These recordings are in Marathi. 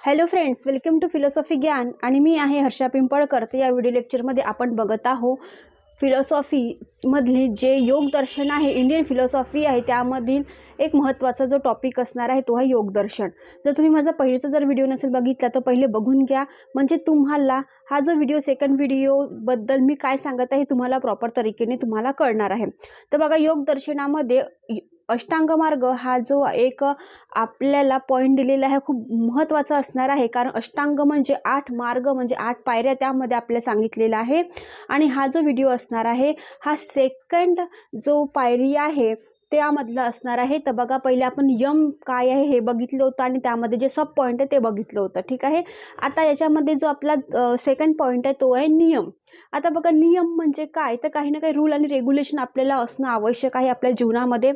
Hello friends, welcome to philosophy ज्ञान आणि मी आहे हर्षा पिंपळकर। तर या व्हिडिओ लेक्चरमध्ये आपण बघत आहोत फिलॉसॉफीमधली जे योग दर्शन आहे, इंडियन फिलॉसॉफी आहे, त्यामधील एक महत्त्वाचा जो टॉपिक असणार आहे तो आहे योग दर्शन। जर तुम्ही माझा पहिलेचा जर व्हिडिओ नसेल बघितला तर पहिले बघून घ्या, म्हणजे तुम्हाला हा जो व्हिडिओ सेकंड व्हिडिओबद्दल मी काय सांगत आहे तुम्हाला प्रॉपर तरीकेने तुम्हाला कळणार आहे। तर बघा, योग दर्शनामध्ये अष्टांग मार्ग हा जो एक आपल्याला पॉईंट दिलेला आहे खूप महत्त्वाचा असणार आहे, कारण अष्टांग म्हणजे 8 मार्ग म्हणजे 8 पायऱ्या त्यामध्ये आपल्याला सांगितलेला आहे। आणि हा जो व्हिडिओ असणार आहे हा सेकंड जो पायरी आहे त्यामधला असणार आहे। तर बघा, पहिले आपण यम काय आहे हे बघितलं होतं आणि त्यामध्ये जे सब पॉईंट आहे ते बघितलं होतं, ठीक आहे। आता याच्यामध्ये जो आपला सेकंड पॉईंट आहे तो आहे नियम। आता बघा, नियम म्हणजे काय, तर काही ना काही रूल आणि रेग्युलेशन आपल्याला असणं आवश्यक आहे आपल्या जीवनामध्ये।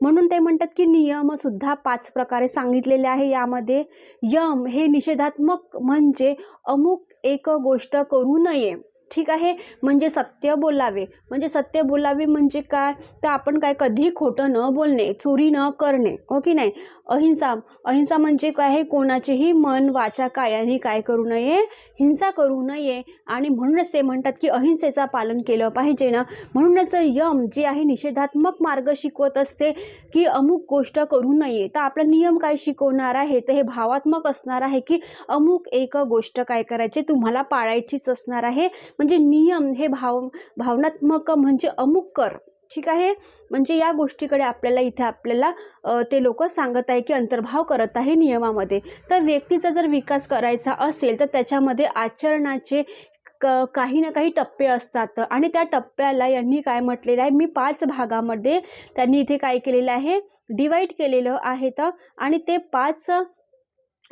म्हणून ते म्हणतात की नियम सुद्धा 5 प्रकारे सांगितलेले आहे। यामध्ये यम हे निषेधात्मक म्हणजे अमुक एक गोष्ट करू नये, ठीक आहे। म्हणजे सत्य बोलावे, म्हणजे सत्य बोलावे म्हणजे काय, तर आपण काय कधी खोटं न बोलणे, चोरी न करणे, हो की नाही। अहिंसा, अहिंसा म्हणजे काय आहे, कोणाचेही मन वाचा कायाने काय करू नये, हिंसा करू नये। आणि म्हणूनच ते म्हणतात की अहिंसेचा पालन केलं पाहिजे ना। म्हणूनच यम जे आहे निषेधात्मक मार्ग शिकवत असते की अमुक गोष्ट करू नये। तर आपला नियम काय शिकवणार आहे, तर हे भावात्मक असणार आहे की अमुक एक गोष्ट काय करायची तुम्हाला पाळायचीच असणार आहे। म्हणजे नियम हे भावनात्मक म्हणजे अमुक कर, ठीक आहे। म्हणजे या गोष्टीकडे आपल्याला इथे आपल्याला ते लोक सांगत आहे की अंतर्भाव करत आहे नियमामध्ये। तर व्यक्तीचा जर विकास करायचा असेल तर त्याच्यामध्ये आचरणाचे काही ना काही टप्पे असतात आणि त्या टप्प्याला यांनी काय म्हटलेलं आहे, मी 5 भागामध्ये त्यांनी इथे काय केलेलं आहे, डिवाइड केलेलं आहे। आणि ते 5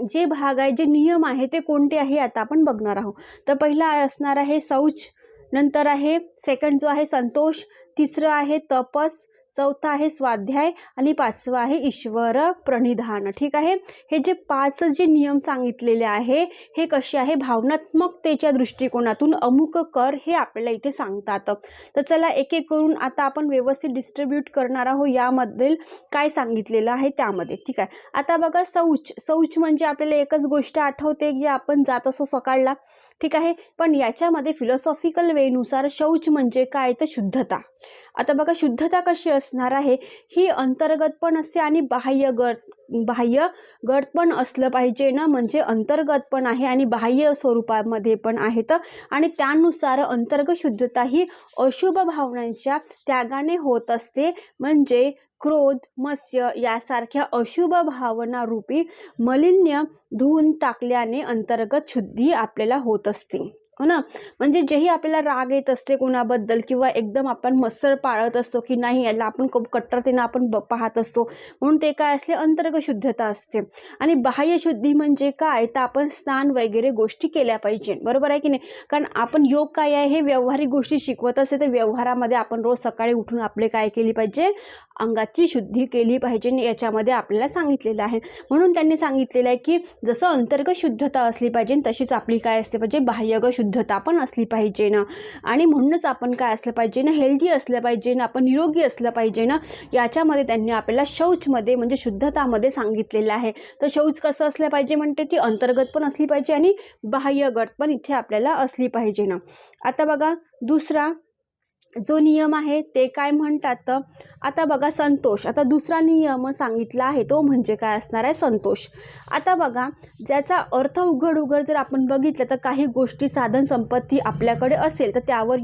जे भाग आहे, जे नियम आहे ते कोणते आहे आता आपण बघणार आहोत। तर पहिला असणार आहे शौच, नंतर आहे सेकंड जो आहे संतोष, तिसरं आहे तपस, चौथा आहे स्वाध्याय आणि 5वा आहे ईश्वर प्रणिधान, ठीक आहे। हे जे 5 जे नियम सांगितलेले आहे हे कसे आहे, भावनात्मकतेच्या दृष्टिकोनातून अमुक कर हे आपल्याला इथे सांगतात। तर चला एक एक करून आता आपण व्यवस्थित डिस्ट्रीब्यूट करणार आहोत यामध्ये काय सांगितलेलं आहे त्यामध्ये, ठीक आहे। आता बघा, शौच, शौच म्हणजे आपल्याला एकच गोष्ट आठवते की आपण जात असो सकाळला, ठीक आहे। पण याच्यामध्ये फिलॉसॉफिकल वेनुसार शौच म्हणजे काय, तर शुद्धता। आता बघा, शुद्धता कशी असणार आहे, ही अंतर्गत पण असते आणि बाह्य गट पण असलं पाहिजे ना। म्हणजे अंतर्गत पण आहे आणि बाह्य स्वरूपामध्ये पण आहेत। आणि त्यानुसार अंतर्गत शुद्धता ही अशुभ भावनांच्या त्यागाने होत असते। म्हणजे क्रोध, मत्स्य यासारख्या अशुभ भावना रूपी मलिन्य धुवून टाकल्याने अंतर्गत शुद्धी आपल्याला होत असते, हो ना। म्हणजे जेही आपल्याला राग येत असते कोणाबद्दल किंवा एकदम आपण मत्सर पाळत असतो की नाही, याला आपण कट्टरतेने आपण पाहत असतो, म्हणून ते काय असले अंतर्गत शुद्धता असते। आणि बाह्य शुद्धी म्हणजे काय, तर आपण स्नान वगैरे गोष्टी केल्या पाहिजे, बरोबर आहे की नाही। कारण आपण योग काय आहे हे व्यवहारिक गोष्टी शिकवत असते, तर व्यवहारामध्ये आपण रोज सकाळी उठून आपले काय केली पाहिजे, अंगाची शुद्धी केली पाहिजे, याच्यामध्ये आपल्याला सांगितलेलं आहे। म्हणून त्यांनी सांगितलेलं आहे की जसं अंतर्गत शुद्धता असली पाहिजे तशीच आपली काय असली पाहिजे, बाह्यगत शुद्धता पण असली पाहिजे ना। आणि म्हणूनच आपण काय असलं पाहिजे ना, हेल्दी असलं पाहिजे ना, आपण निरोगी असलं पाहिजे ना। याच्यामध्ये त्यांनी आपल्याला शौचमध्ये म्हणजे शुद्धतामध्ये सांगितलेलं आहे। तर शौच कसं असलं पाहिजे म्हणते, ती अंतर्गत पण असली पाहिजे आणि बाह्यगत पण इथे आपल्याला असली पाहिजे ना। आता बघा, दुसरा जो नियम आहे ते काय म्हणतात, आता बघा संतोष। आता दुसरा नियम सांगितला आहे तो म्हणजे काय असणार आहे, संतोष। आता बघा, ज्याचा अर्थ उघड जर आपण बघितलं तर काही गोष्टी साधन संपत्ती आपल्याकडे असेल तर त्यावर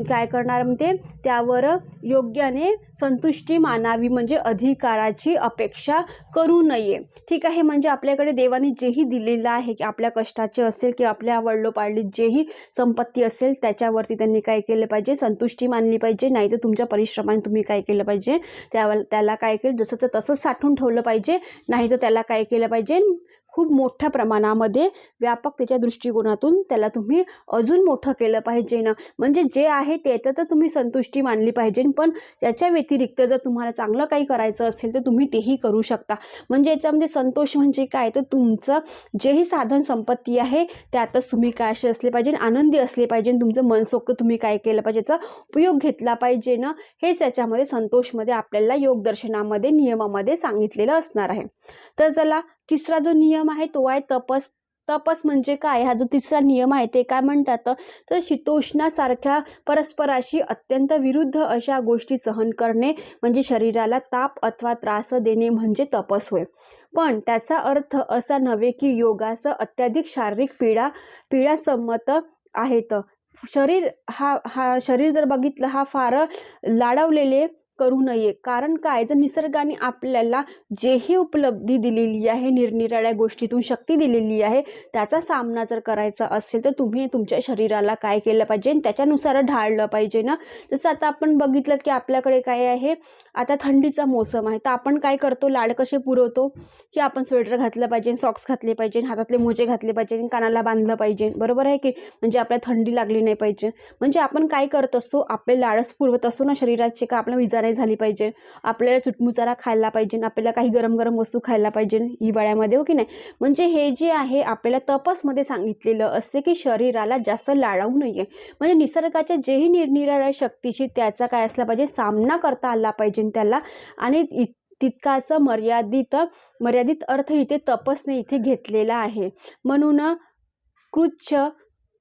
काय करणार म्हणते, त्यावर योग्याने संतुष्टी मानावी, म्हणजे अधिकाराची अपेक्षा करू नये, ठीक आहे। म्हणजे आपल्याकडे देवाने जेही दिलेलं आहे की आपल्या कष्टाचे असेल किंवा आपल्या वडिलोपार्जित जेही संपत्ती असेल त्याच्यावरती त्यांनी काय केलं पाहिजे, संतुष्टी मानली पाहिजे। नाही तर तुमच्या परिश्रमाने तुम्ही काय केलं पाहिजे, त्याला काय केलं जसंच तसंच साठवून ठेवलं पाहिजे, नाही तर त्याला काय केलं पाहिजे, खूप मोठ्या प्रमाणामध्ये व्यापकतेच्या दृष्टिकोनातून त्याला तुम्ही अजून मोठं केलं पाहिजे ना। म्हणजे जे आहे ते तर तुम्ही संतुष्टी मानली पाहिजे, पण याच्या व्यतिरिक्त जर तुम्हाला चांगलं काही करायचं असेल तर तुम्ही तेही करू शकता। म्हणजे याच्यामध्ये संतोष म्हणजे काय, तर तुमचं जेही साधन संपत्ती आहे त्यातच तुम्ही काय असले पाहिजे, आनंदी असले पाहिजे, तुमचं मनसोक्त तुम्ही काय केलं पाहिजे, याचा उपयोग घेतला पाहिजे ना। हेच याच्यामध्ये संतोषमध्ये आपल्याला योग दर्शनामध्ये नियमामध्ये सांगितलेलं असणार आहे। तर चला तिसरा जो नियम आहे तो आहे तपस. तपस म्हणजे काय? हा जो तिसरा नियम आहे ते काय म्हणतात तर शीतोष्णासारख्या परस्पराशी अत्यंत विरुद्ध अशा गोष्टी सहन करणे म्हणजे शरीराला ताप अथवा त्रास देणे म्हणजे तपस होय. पण त्याचा अर्थ असा नव्हे की योगासं अत्याधिक शारीरिक पीडा संमत आहेत. शरीर जर बघितलं हा फार लाडवलेले करू नये. कारण काय? जर निसर्गाने आपल्याला जेही उपलब्धी दिलेली आहे, निरनिराळ्या गोष्टीतून शक्ती दिलेली आहे, त्याचा सामना जर करायचा असेल तर तुम्ही तुमच्या शरीराला काय केलं पाहिजे, त्याच्यानुसार ढाळलं पाहिजे ना. जसं आता आपण बघितलं की आपल्याकडे काय आहे, आता थंडीचा मोसम आहे, तर आपण काय करतो, लाड कसे पुरवतो की आपण स्वेटर घातलं पाहिजे, सॉक्स घातले पाहिजे, हातातले मोजे घातले पाहिजे, कानाला बांधलं पाहिजे, बरोबर आहे की? म्हणजे आपल्याला थंडी लागली नाही पाहिजे. म्हणजे आपण काय करत असतो, आपले लाडच पुरवत असतो ना शरीराचे, का आपल्याला विजा झाली पाहिजे, आपल्याला चुटमुचारा खायला पाहिजे, आपल्याला काही गरम गरम वस्तू खायला पाहिजे हिवाळ्यामध्ये, हो की नाही? म्हणजे हे जे आहे आपल्याला तपसमध्ये सांगितलेलं असते की शरीराला जास्त लाडावू नये. म्हणजे निसर्गाच्या जेही निरनिराळ्या शक्तीशी त्याचा काय असला पाहिजे, सामना करता आला पाहिजे त्याला. आणि तितकाच मर्यादित अर्थ इथे तपसने इथे घेतलेला आहे. म्हणून कृच्छ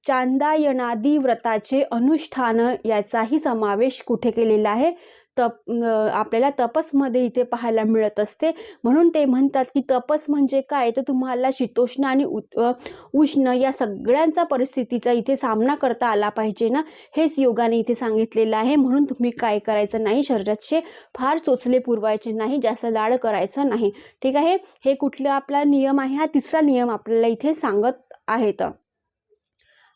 चांदायनादी व्रताचे अनुष्ठान याचाही समावेश कुठे केलेला आहे, आपल्याला तपसमध्ये इथे पाहायला मिळत असते. म्हणून ते म्हणतात की तपस म्हणजे काय, तर तुम्हाला शीतोष्ण आणि उष्ण या सगळ्यांचा परिस्थितीचा इथे सामना करता आला पाहिजे ना, हेच योगाने इथे सांगितलेलं आहे. म्हणून तुम्ही काय करायचं नाही, शरीराचे फार चोचले पुरवायचे नाही, जास्त लाड करायचा नाही. ठीक आहे. हे कुठला आपला नियम आहे, हा तिसरा नियम आपल्याला इथे सांगत आहेत.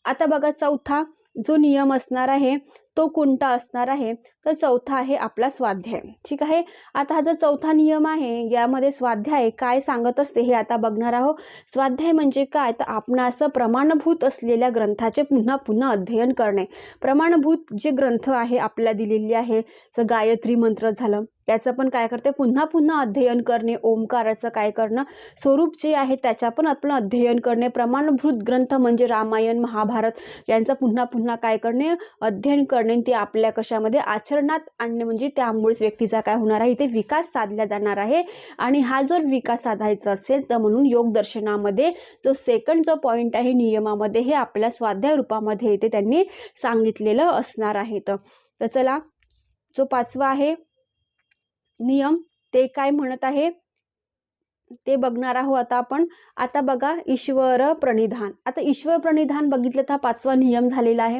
आता बघा चौथा जो नियम असणार आहे तो कोणता असणार आहे, तर चौथा आहे आपला स्वाध्याय. ठीक आहे. आता हा जो चौथा नियम आहे यामध्ये स्वाध्याय काय सांगत असते हे आता बघणार आहोत. स्वाध्याय म्हणजे काय, तर आपण असं प्रमाणभूत असलेल्या ग्रंथाचे पुन्हा पुन्हा अध्ययन करणे. प्रमाणभूत जे ग्रंथ आहे आपल्याला दिलेली आहे, जर गायत्री मंत्र झालं, याचं पण काय करते, पुन्हा पुन्हा अध्ययन करणे. ओंकाराचं काय करणं, स्वरूप जे आहे त्याच्या पण आपण अध्ययन करणे. प्रमाणभूत ग्रंथ म्हणजे रामायण, महाभारत यांचं पुन्हा पुन्हा काय करणे, अध्ययन करणे. ते आपल्या कशामध्ये आचरणात आणणे. म्हणजे त्यामुळेच व्यक्तीचा काय होणार आहे, इथे विकास साधला जाणार आहे. आणि हा जर विकास साधायचा असेल तर म्हणून योग दर्शनामध्ये जो सेकंड जो पॉईंट आहे नियमामध्ये, हे आपल्या स्वाध्याय रूपामध्ये इथे त्यांनी सांगितलेलं असणार आहे. तर चला, जो पाचवा आहे नियम ते काय म्हणत आहे ते बघणार आहोत आता आपण. आता बघा ईश्वर प्रणिधान. आता ईश्वर प्रणिधान बघितलं तर पाचवा नियम झालेला आहे.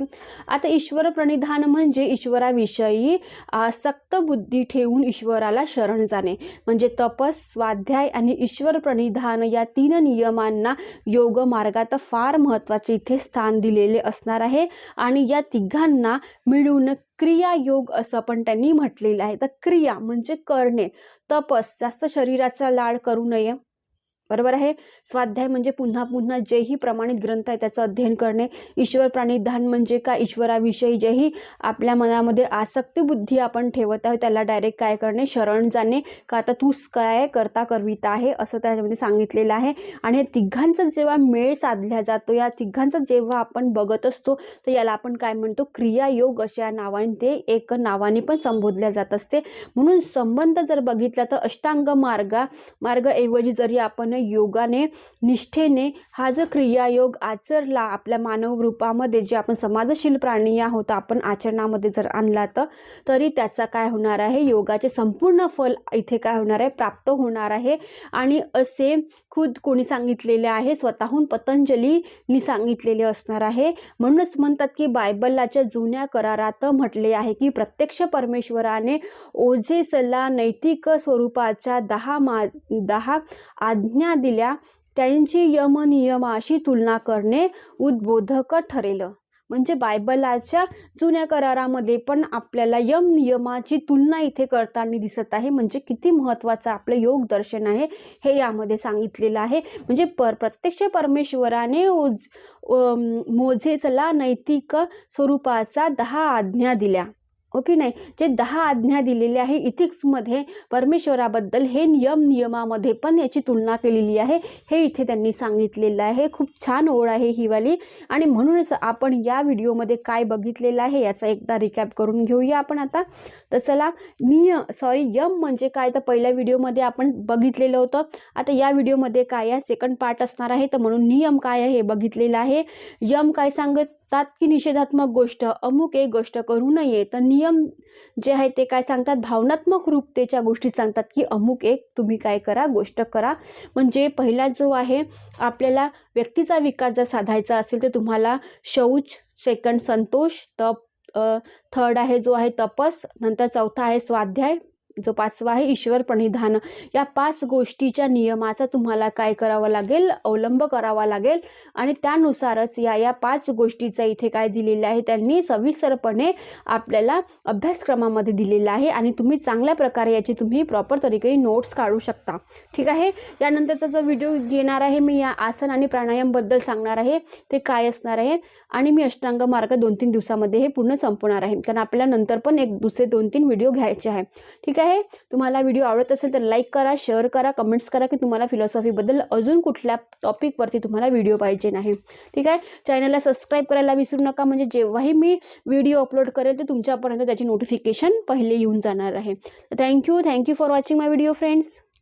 आता ईश्वर प्रणिधान म्हणजे ईश्वराविषयी आसक्त बुद्धी ठेवून ईश्वराला शरण जाणे. म्हणजे तपस, स्वाध्याय आणि ईश्वर प्रणिधान या 3 नियमांना योग मार्गात फार महत्त्वाचे इथे स्थान दिलेले असणार आहे. आणि या तिघांना मिळून क्रियायोग असं पण त्यांनी म्हटलेलं आहे. तर क्रिया म्हणजे करणे, तपस जास्त शरीराचा लाड करू नये, बरोबर आहे. स्वाध्याय म्हणजे पुन्हा पुन्हा जेही प्रमाणित ग्रंथ आहे त्याचं अध्ययन करणे. ईश्वर प्रणिधान म्हणजे काय, ईश्वराविषयी जेही आपल्या मनामध्ये आसक्ती बुद्धी आपण ठेवत आहोत त्याला डायरेक्ट काय करणे, शरण जाणे, का आता तूच काय करता करविता आहे असं त्याच्यामध्ये सांगितलेलं आहे. आणि या तिघांचा जेव्हा मेळ साधला जातो, या तिघांचं जेव्हा आपण बघत असतो तर याला आपण काय म्हणतो, क्रियायोग अशा नावाने ते एक नावाने पण संबोधल्या जात असते. म्हणून संबंध जर बघितला तर अष्टांग मार्गाऐवजी जरी आपण योगाने निष्ठेने हा जो क्रियायोग आचरला आपल्या मानव रूपामध्ये, जे आपण समाजशील प्राणी आहोत, आपण आचरणामध्ये जर आणला तरी त्याचा काय होणार आहे, योगाचे संपूर्ण फल इथे काय होणार आहे, प्राप्त होणार आहे. आणि असे खुद कोणी सांगितलेले आहे, स्वतःहून पतंजलींनी सांगितलेले असणार आहे. म्हणूनच म्हणतात की बायबलाच्या जुन्या करारात म्हटले आहे की प्रत्यक्ष परमेश्वराने ओझेसला नैतिक स्वरूपाच्या 10 आज्ञा दिल्या, त्यांची यमनियमाशी तुलना करणे उद्बोधक ठरेल. म्हणजे बायबलाच्या जुन्या करारामध्ये पण आपल्याला यम नियमाची तुलना इथे करताना दिसत आहे. म्हणजे किती महत्त्वाचं आपलं योग दर्शन आहे हे यामध्ये सांगितलेलं आहे. म्हणजे प्रत्यक्ष परमेश्वराने मोझेसला नैतिक स्वरूपाचा 10 आज्ञा दिल्या. ओके नाही, जे 10 आज्ञा दिलेल्या आहे इथिक्समध्ये परमेश्वराबद्दल, हे नियमामध्ये पण याची तुलना केलेली आहे, हे इथे त्यांनी सांगितलेलं आहे. खूप छान ओळ आहे ही वाली. आणि म्हणूनच आपण या व्हिडिओमध्ये काय बघितलेलं आहे याचा एकदा रिकॅप करून घेऊया आपण आता. तर चला, यम म्हणजे काय, तर पहिल्या व्हिडिओमध्ये आपण बघितलेलं होतं. आता या व्हिडिओमध्ये काय आहे, सेकंड पार्ट असणार आहे. तर म्हणून नियम काय आहे हे बघितलेलं आहे. यम काय सांगतात की निषेधात्मक गोष्ट, अमुक एक गोष्ट करू नये. तर नियम जे आहे ते काय सांगतात, भावनात्मक रूपतेच्या गोष्टी सांगतात की अमुक एक तुम्ही काय करा, गोष्ट करा. म्हणजे पहिला जो आहे, आपल्याला व्यक्तीचा विकास जर साधायचा असेल तर तुम्हाला शौच, सेकंड संतोष, तप, थर्ड आहे जो आहे तपस, नंतर चौथा आहे स्वाध्याय, जो 5वा आहे ईश्वर प्रणिधान. या 5 गोष्टीच्या नियमाचा तुम्हाला काय करावं लागेल, अवलंब करावा लागेल. आणि त्यानुसारच या 5 गोष्टीचा इथे काय दिलेलं आहे, त्यांनी सविस्तरपणे आपल्याला अभ्यासक्रमामध्ये दिलेलं आहे. आणि तुम्ही चांगल्या प्रकारे याची तुम्ही प्रॉपर तरीके नोट्स काढू शकता. ठीक आहे. यानंतरचा जो व्हिडिओ घेणार आहे मी, या आसन आणि प्राणायामबद्दल सांगणार आहे, ते काय असणार आहे. आणि मी अष्टांग मार्ग 2-3 दिवसामध्ये हे पूर्ण संपवणार आहे, कारण आपल्याला नंतर पण एक दुसरे 2-3 व्हिडिओ घ्यायचे आहे. ठीक आहे. तुम्हाला व्हिडिओ आवडत असेल तर लाईक करा, शेअर करा, कमेंट्स करा की तुम्हाला फिलॉसॉफीबद्दल अजून कुठल्या टॉपिकवरती तुम्हाला व्हिडिओ पाहिजे नाही. ठीक आहे. चॅनलला सबस्क्राईब करायला विसरू नका, म्हणजे जेव्हाही मी व्हिडिओ अपलोड करेल तर तुमच्यापर्यंत त्याची नोटिफिकेशन पहिले येऊन जाणार आहे. Thank you for watching my video friends.